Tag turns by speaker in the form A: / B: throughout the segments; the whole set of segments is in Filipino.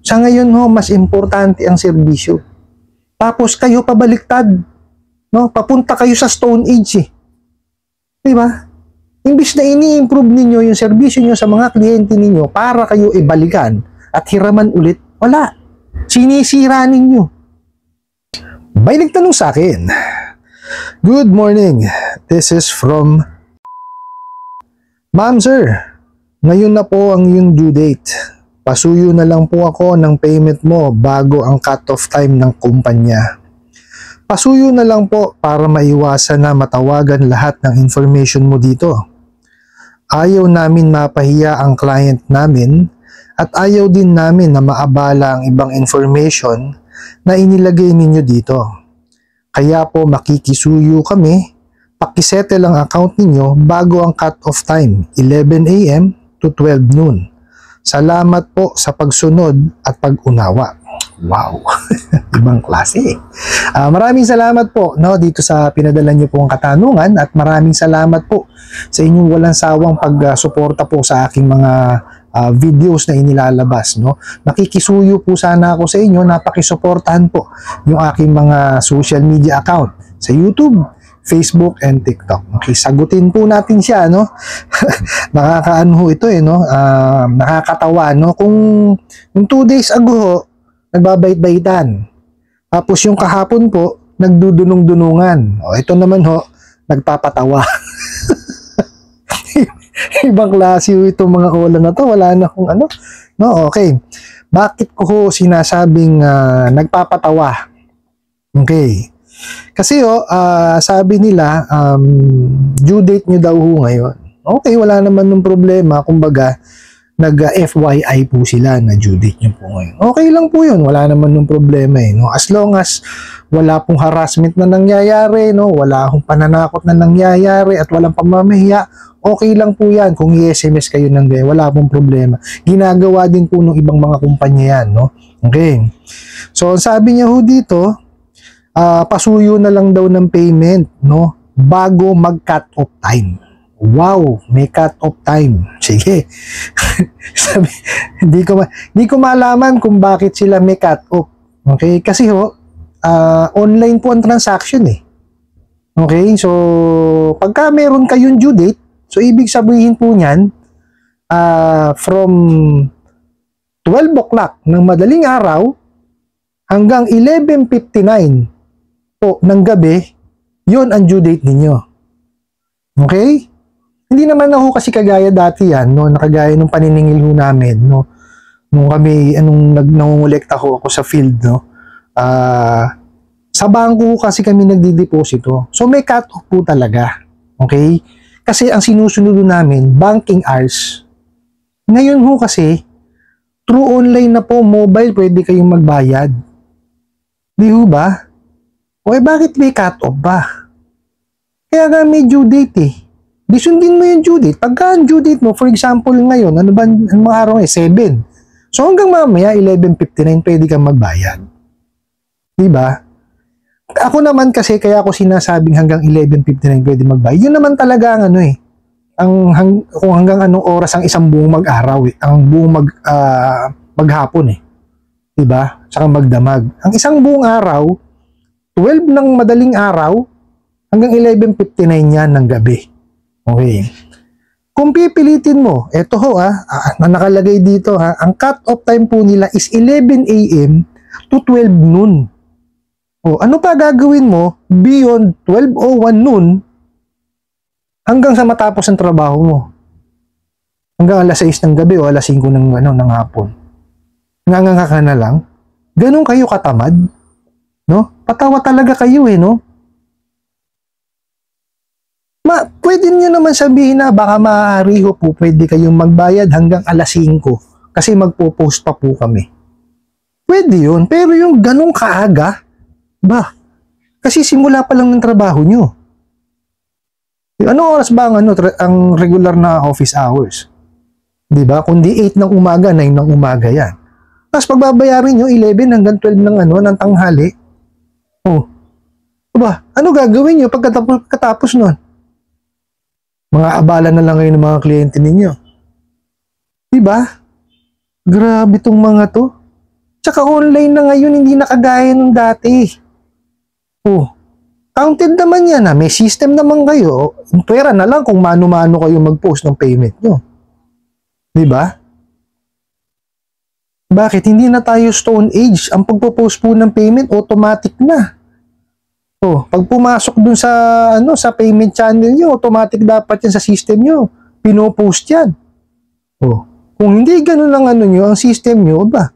A: Sa ngayon ho, mas importante ang serbisyo. Tapos kayo pabaliktad, no? Papunta kayo sa Stone Age eh. Di ba? Imbis na ini-improve ninyo yung serbisyo nyo sa mga kliyente ninyo para kayo ibalikan at hiraman ulit, wala. Sinisira ninyo. May nagtanong sa akin, "Good morning. This is from Ma'am sir, ngayon na po ang iyong due date. Pasuyo na lang po ako ng payment mo bago ang cut-off time ng kumpanya. Pasuyo na lang po para maiwasan na matawagan lahat ng information mo dito. Ayaw namin mapahiya ang client namin at ayaw din namin na maabala ang ibang information na inilagay ninyo dito. Kaya po makikisuyo kami, pakisettle ang account ninyo bago ang cut-off time, 11 a.m. to 12 noon. Salamat po sa pagsunod at pag-unawa." Wow! Ibang klase. Maraming salamat po dito sa pinadala niyo pong katanungan at maraming salamat po sa inyong walang sawang pagsuporta po sa aking mga videos na inilalabas. Nakikisuyo po sana ako sa inyo na pakisuportahan po yung aking mga social media account sa YouTube, Facebook, and TikTok. Okay, sagutin po natin siya, Nakakaano ito nakakatawa, Kung 2 days ago, nagbabait-baitan. Tapos yung kahapon po, nagdudunong-dunungan. Ito naman nagpapatawa. Ibang klase itong mga ola na to. Wala na kung ano. Okay. Bakit ko sinasabing nagpapatawa? Okay. Kasi sabi nila, due date nyo daw ngayon. Okay, wala naman ng problema. Kumbaga, nag-FYI po sila na due date nyo po ngayon. Okay lang po yun. Wala naman ng problema As long as wala pong harassment na nangyayari, wala akong pananakot na nangyayari at walang pamamahiya, okay lang po yan. Kung i-SMS kayo ng gaya, wala pong problema. Ginagawa din po ng ibang mga kumpanya yan, Okay. So, sabi niya dito, pasuyo na lang daw ng payment, bago mag-cut-off time. Wow, may cut-off time. Sige. Sabi, hindi ko malaman kung bakit sila may cut-off. Okay? Kasi online po ang transaction eh. Okay? So, pagka meron kayong due date, so ibig sabihin po niyan, from 12 o'clock ng madaling araw hanggang 11:59 po ng gabi, yun ang due date ninyo. Okay? Hindi naman ako kasi kagaya dati yan, nakagaya nung paniningil namin, nung kami, nangungulekta ako sa field, sa bangko kasi kami nagdideposito. So may cut-off po talaga. Okay? Kasi ang sinusunod namin, banking hours. Ngayon kasi, through online na po, mobile, pwede kayong magbayad. Di ba? Bakit may cut-off ba? Kaya nga may due date eh. Di sundin mo yung due date. Pagka ang due date mo, for example, ngayon, ano ba ang mga araw 7. So hanggang mamaya, 11:59, pwede kang magbayad. Diba? Ako naman kasi, kaya ako sinasabing hanggang 11:59 pwede magbayad. Yun naman talaga ang kung hanggang anong oras ang isang buong mag-araw ang buong maghapon eh. Diba? Saka magdamag. Ang isang buong araw, 12 ng madaling araw, hanggang 11:59 yan ng gabi. Okay. Kung pipilitin mo, eto na nakalagay dito ang cut-off time po nila is 11 a.m. to 12 noon. Ano pa gagawin mo beyond 12:01 noon hanggang sa matapos ang trabaho mo? Hanggang alas 6 ng gabi o alas 5 ng hapon. Nganganga ka na lang. Ganun kayo katamad? Patawa talaga kayo pwede nyo naman sabihin na baka maaari po pwede kayong magbayad hanggang alas 5 kasi magpo-post pa po kami. Pwede yun, pero yung ganong kaaga, kasi simula pa lang ng trabaho nyo. Ano oras ba ang regular na office hours? Diba? Kundi 8 ng umaga, 9 ng umaga yan. Tapos pagbabayarin nyo, 11 hanggang 12 ng tanghali. Ano gagawin nyo pagkatapos nun? Mga abala na lang kayo ng mga kliyente ninyo. Diba? Grabe tong mga to. Tsaka online na ngayon, hindi na kagaya nung dati. Oh, counted naman yan ha. May system naman kayo. Pwera na lang kung mano-mano kayo mag-post ng payment nyo. Diba? Bakit? Hindi na tayo Stone Age. Ang pagpo-post po ng payment, automatic na. Oh, pag pumasok dun sa sa payment channel nyo, automatic dapat yan sa system nyo. Pino-post yan. Oh, kung hindi ganun ang nyo, ang system nyo, ba?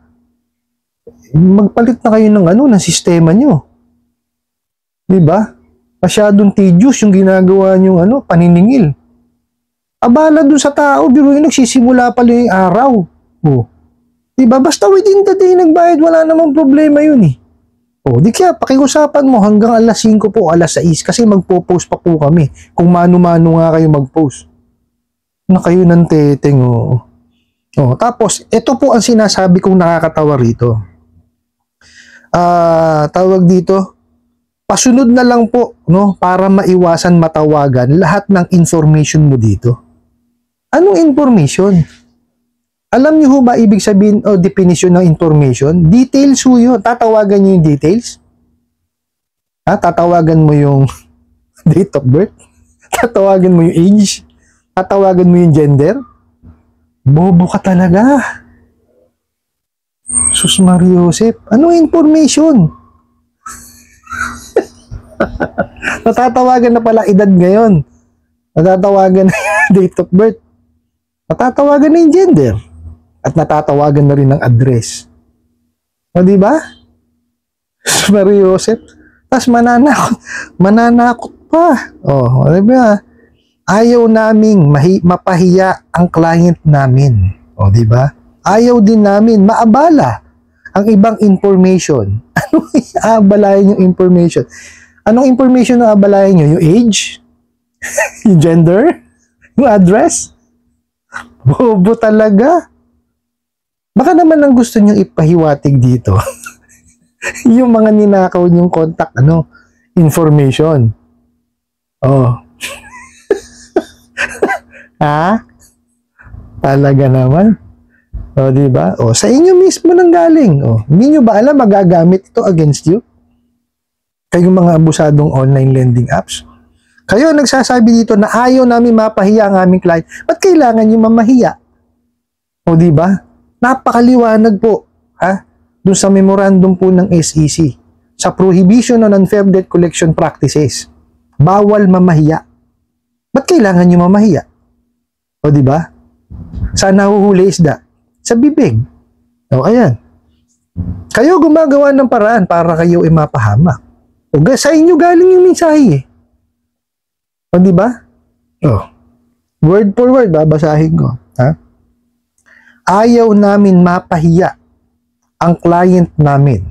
A: Magpalit na kayo ng ng sistema nyo. Diba? Masyadong tedious yung ginagawa nyong paniningil. Abala dun sa tao, biro yung nagsisimula pala yung araw. Oh. Diba? Basta within the day nagbayad, wala namang problema yun eh. Oh, di kaya pakiusapan mo hanggang alas 5 po, alas 6 kasi magpo-post pa po kami. Kung mano-mano nga kayo mag-post. Na kayo ng teteng, oh. Oh, tapos, ito po ang sinasabi kong nakakatawa rito. Tawag dito, pasunod na lang po, no, para maiwasan matawagan lahat ng information mo dito. Anong information? Alam niyo ho ba ibig sabihin o definition ng information? Details ho yun. Tatawagan niyo yung details? Tatawagan mo yung date of birth? Tatawagan mo yung age? Tatawagan mo yung gender? Bobo ka talaga. Sus Mario Joseph, anong information? Natatawagan na pala edad ngayon. Natatawagan na date of birth. Natatawagan na yung gender. At natatawagan na rin ng address. O diba? Sus Mario Joseph. Tapos mananakot pa. O diba? Ayaw naming mapahiya ang client namin. O, di ba? Ayaw din namin maabala ang ibang information. Ano aabalayan yung information? Anong information na aabalayan nyo? Yung age? Yung gender? Yung address? Bobo talaga. Baka naman ang gusto nyo ipahiwatig dito. Yung mga ninakaw nyong contact, information. Oh. Talaga naman. O, diba? O, sa inyo mismo nang galing. O, hindi nyo ba alam magagamit ito against you? Kayong mga abusadong online lending apps. Kayo nagsasabi dito na ayaw namin mapahiya ang aming client. Ba't kailangan nyo mamahiya? O, diba? Napakaliwanag po. Doon sa memorandum po ng SEC. Sa Prohibition on Unfair Debt Collection Practices. Bawal mamahiya. Ba't kailangan nyo mamahiya? O, diba? Saan nahuhuli isda? Sa bibig. O, ayan. Kayo gumagawa ng paraan para kayo mapahamak. O, sa inyo galing yung mensahe eh. O, diba? O, word for word, babasahin ko. Ayaw namin mapahiya ang client namin.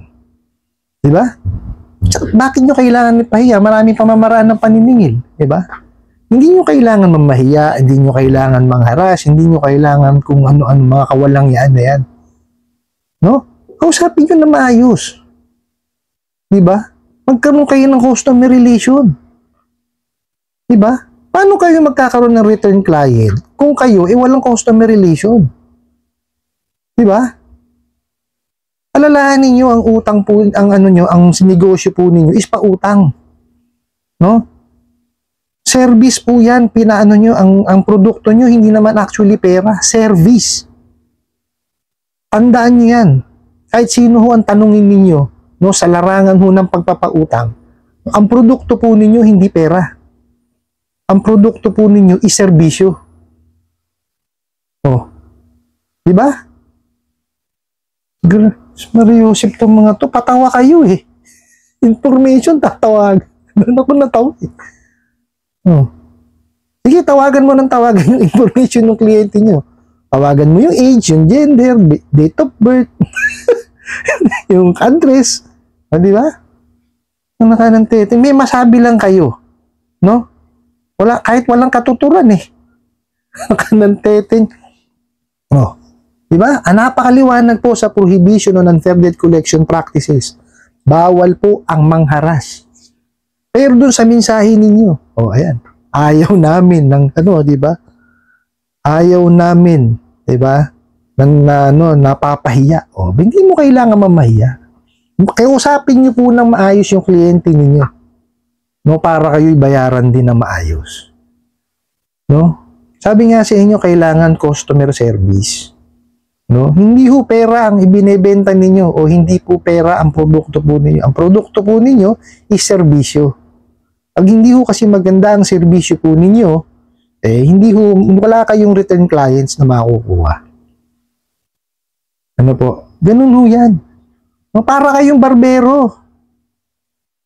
A: Diba? Bakit nyo kailangan mapahiya? Maraming pamamaraan ng paniningil. Diba? Hindi nyo kailangan mamahiya, hindi nyo kailangan mangharas, hindi nyo kailangan kung ano-ano mga kawalangyaan na yan. No? Kausapin nyo na maayos. Diba? Magkaroon kayo ng customer relation. Diba? Paano kayo magkakaroon ng return client kung kayo walang customer relation? Diba? Alalahanin nyo ang utang po, ang negosyo po ninyo is pautang. No? Service po yan, pinaano nyo, ang produkto nyo, hindi naman actually pera, service. Tandaan nyo yan. Kahit sino ho ang tanungin ninyo, no, sa larangan ho ng pagpapautang, ang produkto po ninyo hindi pera. Ang produkto po ninyo is serbisyo. Oh. Diba? Mario Joseph itong mga to, patawa kayo eh. Information, tatawag. Doon ako natawa eh. Oh. Sige, tawagan mo ng tawagan yung information ng kliyente nyo. Tawagan mo yung age, yung gender, date of birth, yung address. O, di ba? Ang nakanantete. May masabi lang kayo. No? Kahit walang katuturan eh. Nakanantete. Oh. Di ba? Napakaliwanag po sa Prohibition on Unfair Debt Collection Practices. Bawal po ang mangharas. Pero dun sa mensahe ninyo, ayan, ayaw namin ng, di ba? Ayaw namin, di ba? napapahiya. O, hindi mo kailangan mamahiya. Kaya usapin niyo po ng maayos yung kliyente ninyo. No, para kayo'y bayaran din na maayos. No? Sabi nga sa inyo, kailangan customer service. No? Hindi ho pera ang ibinebenta ninyo o hindi po pera ang produkto po ninyo. Ang produkto po ninyo is serbisyo. Pag hindi ho kasi maganda ang serbisyo po ninyo, wala kayong return clients na makukuha. Ano po? Ganun ho yan. No, para kayong barbero.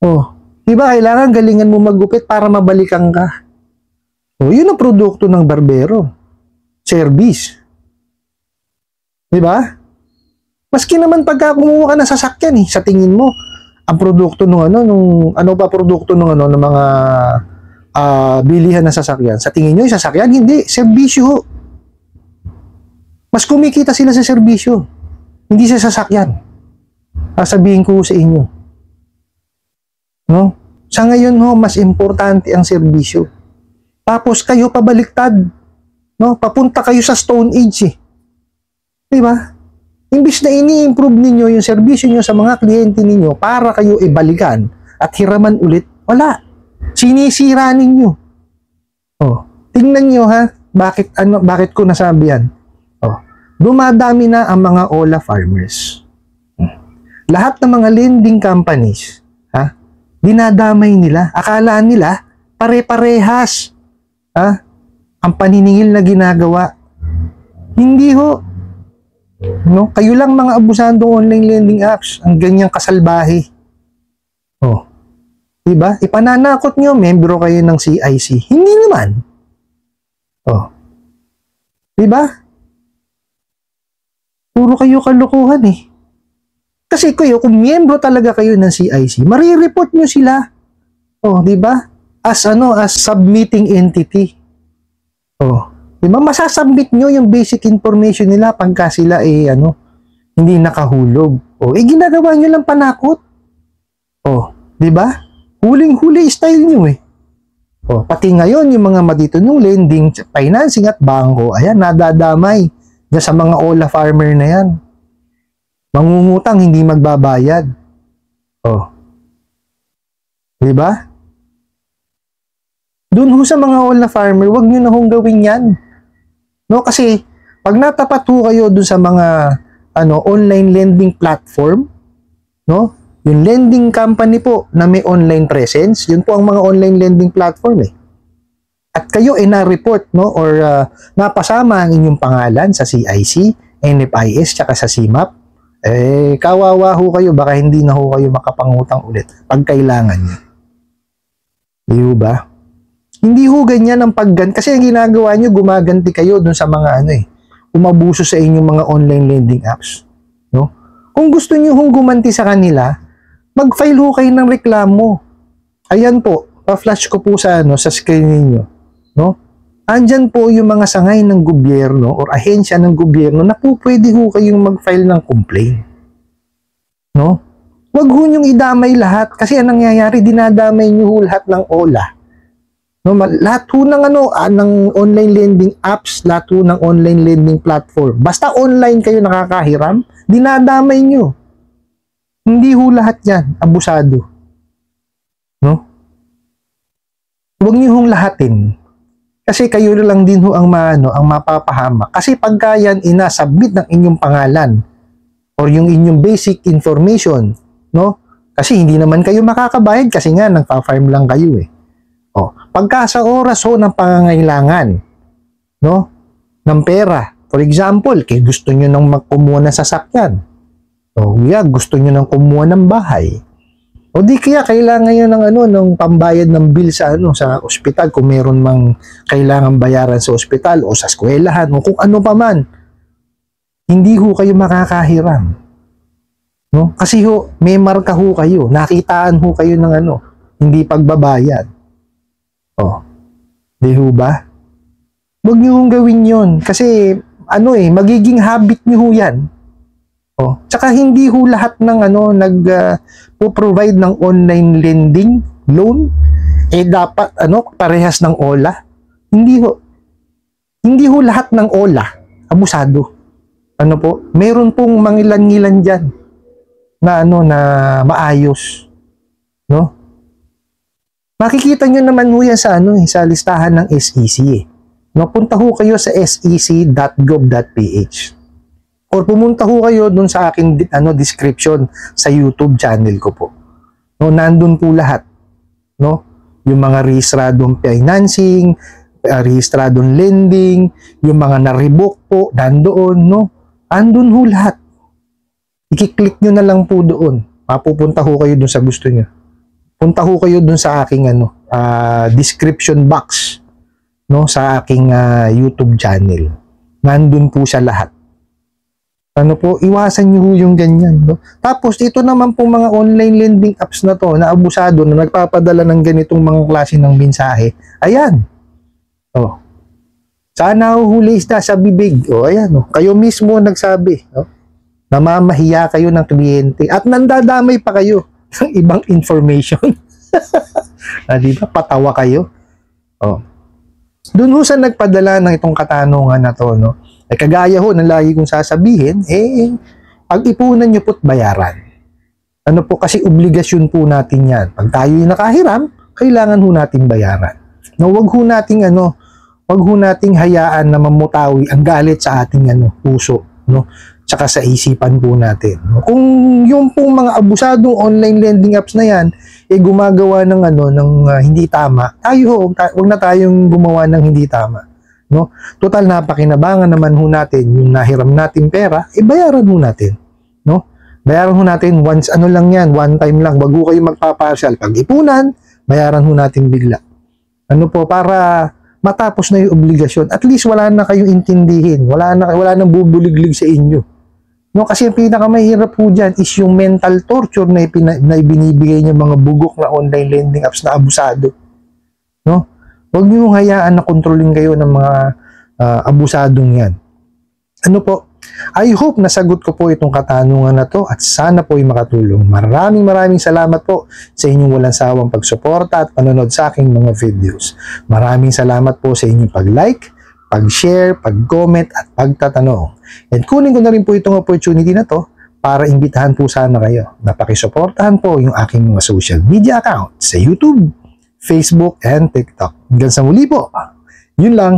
A: Oh, diba kailangan galingan mo maggupit para mabalikan ka? Oh, yun ang produkto ng barbero. Service. Diba? Maski naman pagka kumuha ka ng sasakyan sa tingin mo, ang produkto ng produkto ng mga bilihan ng sasakyan. Sa tingin nyo, yung sasakyan, hindi. Serbisyo. Mas kumikita sila sa serbisyo. Hindi sa sasakyan. Sasabihin ko sa inyo. No? Sa ngayon mas importante ang serbisyo. Tapos kayo pabaliktad. No? Papunta kayo sa Stone Age. Diba? Imbis na ini-improve ninyo yung serbisyo nyo sa mga kliyente ninyo para kayo ibalikan at hiraman ulit, wala. Sinisira ninyo. Tingnan nyo bakit ko nasabi yan? Dumadami na ang mga OLA farmers. Lahat ng mga lending companies, dinadamay nila. Akala nila, pare-parehas. Ang paniningil na ginagawa. Hindi ho. No? Kayo lang mga abusandong online lending apps. Ang ganyang kasalbahe. Diba? Ipananakot nyo, membro kayo ng CIC. Hindi naman. Diba? Puro kayo kalukuhan Kasi kung miyembro talaga kayo ng CIC, marireport nyo sila. Di ba? As submitting entity. Di ba? Masasubmit nyo yung basic information nila pagka sila hindi nakahulog. Ginagawa nyo lang panakot. Di ba? Huling-huli style nyo pati ngayon yung mga matitinong lending, financing at bangko, ayan, nadadamay dyan sa mga OLA farmer na yan. Mangungutang, hindi magbabayad. Di ba? Doon sa mga OLA farmer, wag nyo na hong gawin yan. No, kasi pag natapat kayo doon sa mga online lending platform, no? Yung lending company po na may online presence, yun po ang mga online lending platform At kayo na-report, no, or napasama ang inyong pangalan sa CIC, NFIS, tsaka sa CIMAP, kawawa ho kayo, baka hindi na ho kayo makapangutang ulit pag kailangan nyo. Di ba? Hindi ho ganyan ang kasi ang ginagawa nyo, gumaganti kayo dun sa mga umabuso sa inyong mga online lending apps. No? Kung gusto nyo hong gumanti sa kanila, mag-file ho kayo ng reklamo. Ayan po, pa-flash ko po sa screen ninyo. No? Andyan po yung mga sangay ng gobyerno or ahensya ng gobyerno na po pwede ho kayong mag-file ng complaint. No? Huwag ho nyong idamay lahat kasi ang nangyayari, dinadamay nyo ho lahat ng OLA. No? Lahat ho ng, ng online lending apps, lahat ho ng online lending platform. Basta online kayo nakakahiram, dinadamay nyo. Hindi ho lahat yan, abusado. No? Huwag nyo hong lahatin. Kasi kayo lang din ho ang mapapahamak. Kasi pagka yan submit ng inyong pangalan or yung inyong basic information, no? Kasi hindi naman kayo makakabayad kasi nga nagpa-farm lang kayo Pagka sa oras ho ng pangangailangan, no? Ng pera. For example, gusto nyo nang magkumuha ng sasakyan. Gusto nyo nang kumuha ng bahay. O di kaya kailangan nyo ng pambayad ng bill sa ospital kung meron mang kailangan bayaran sa ospital o sa eskwelahan o kung ano pa man. Hindi ho kayo makakahiram. No? Kasi may marka ho kayo. Nakitaan ho kayo ng hindi pagbabayad. Di ho ba? Huwag nyo hong gawin yun. Kasi magiging habit nyo ho yan. Tsaka hindi ho lahat ng nag-provide ng online lending loan dapat parehas ng OLA. Hindi ho lahat ng OLA abusado. Ano po, meron pong mangilan-ngilan dyan na na maayos, no? Makikita nyo naman ho yan sa sa listahan ng SEC eh. No, punta ho kayo sa sec.gov.ph or pumunta ho kayo dun sa aking description sa YouTube channel ko po. No, nandun po lahat, no? Yung mga rehistradong financing, rehistradong lending, yung mga na-revoke po, nandoon, no? Andun ho lahat. I-click nyo na lang po doon. Mapupunta ho kayo dun sa gusto nyo. Punta ho kayo dun sa aking description box, no, sa aking YouTube channel. Nandun po siya lahat. Ano po, iwasan niyo yung ganyan, no? Tapos ito naman po mga online lending apps na to, na abusado, na nagpapadala ng ganitong mga klase ng mensahe. Ayan. Oh. Sana huli isda sa bibig. Oh, ayan, oh. Kayo mismo nagsabi, no? Namamahiya kayo ng kliyente at nandadamay pa kayo ng ibang information. Di ba? Patawa kayo. Oh. Doon ho sa nagpadala ng itong katanungan na to, no? Ay kagaya ho ng lagi kong sasabihin, pag-ipunan nyo po't bayaran. Ano po, kasi obligasyon po natin yan. Pag tayo nakahiram, kailangan ho natin bayaran. No, wag ho nating hayaan na mamutawi ang galit sa ating puso, no? Tsaka sa isipan po natin. Kung yung pong mga abusadong online lending apps na yan, gumagawa ng hindi tama, wag na tayong gumawa ng hindi tama, no? Total, napakinabangan naman ho natin yung nahiram natin pera, bayaran ho natin, no? Bayaran ho natin once, lang yan, one time lang, wag ho kayo magpapartial. Pag-ipunan, bayaran ho natin bigla. Ano po, para matapos na yung obligasyon, at least wala na kayong intindihin, wala nang bubuliglig sa inyo. No, kasi ang pinakamahirap po dyan is yung mental torture na ibinibigay niya mga bugok na online lending apps na abusado. No? Huwag niyo hayaan na kontrolin kayo ng mga abusadong yan. Ano po? I hope nasagot ko po itong katanungan na to at sana po ay makatulong. Maraming salamat po sa inyong walang sawang pagsuporta at panonood sa aking mga videos. Maraming salamat po sa inyong pag-like, pag-share, pag-comment at pagtatanong. And kunin ko na rin po itong opportunity na to para imbitahan po sana kayo na pakisuportahan po yung aking mga social media account sa YouTube, Facebook, and TikTok. Hanggang sa muli po. Yun lang.